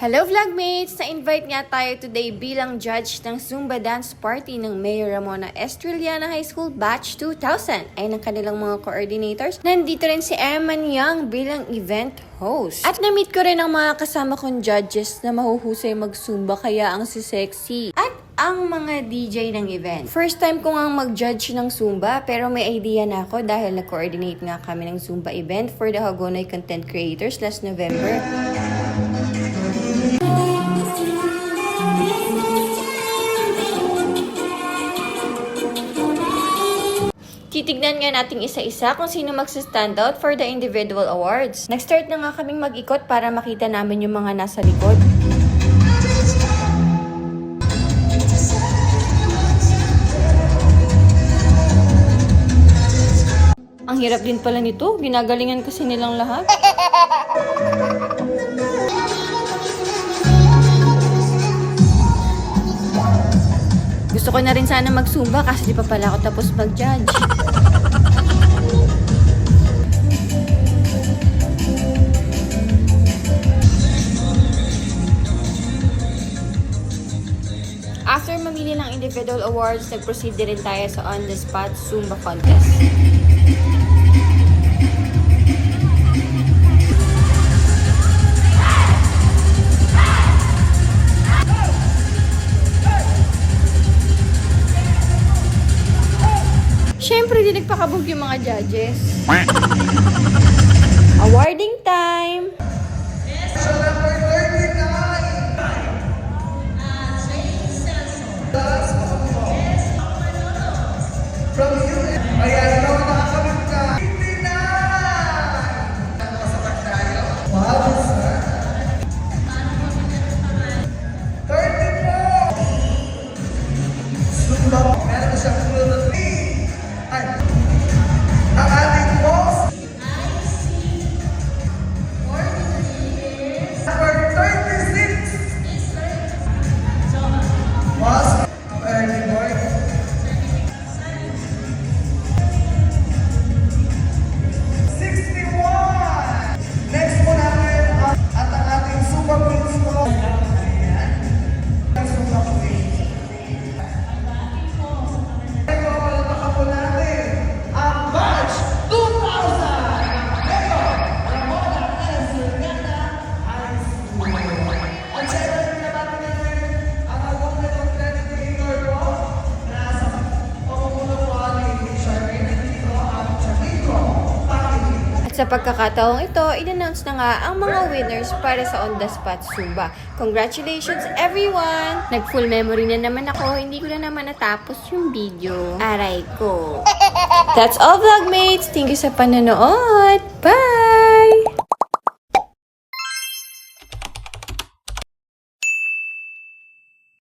Hello vlogmates! Na-invite nga tayo today bilang judge ng Zumba Dance Party ng Mayor Ramona Estrellana High School Batch 2000 ay ng kanilang mga coordinators. Nandito rin si Eman Young bilang event host. At na-meet ko rin ang mga kasama kong judges na mahuhusay mag-Zumba kaya ang si Sexy. At ang mga DJ ng event. First time ko nga mag-judge ng Zumba pero may idea na ako dahil nag-coordinate nga kami ng Zumba event for the Hagonoy Content Creators last November. Titignan nga natin isa-isa kung sino magsa-stand out for the individual awards. Nag-start na nga kaming mag-ikot para makita namin yung mga nasa likod. Ang hirap din pala nito. Ginagalingan kasi nilang lahat. Gusto ko na rin sana mag-Zumba kasi di pa pala ako tapos mag-judge. After mamili ng individual awards, nag-proceed din tayo sa on-the-spot Zumba contest. Siyempre, di nagpakabog yung mga judges. Awarding time! So number 39, from you, ayan, ikaw nakakamit ka. 59! Nakasapat tayo. Wow, sir. 34! Zumba, meron na siyang sunod na 3. Ay, ang ating boss, number 36. Boss, early boy. 61. Next po natin at ang ating super queens po. Ayan. Ang super queens. Ito, palatakan po natin ang batch 2000. Ito, Ramona Estrellana High School. At syempre, pinabati natin ang Hagonoy Content Creator po na sa pamumuno po ni Charmaine Nandito at Chamico Family. At sa pagkakataong ito, in-announce na nga ang mga winners para sa on-the-spot Zumba. Congratulations everyone! Nag-full memory na naman ako, hindi ko na naman natapos yung video. Aray ko! That's all vlogmates! Thank you sa panonood! Bye!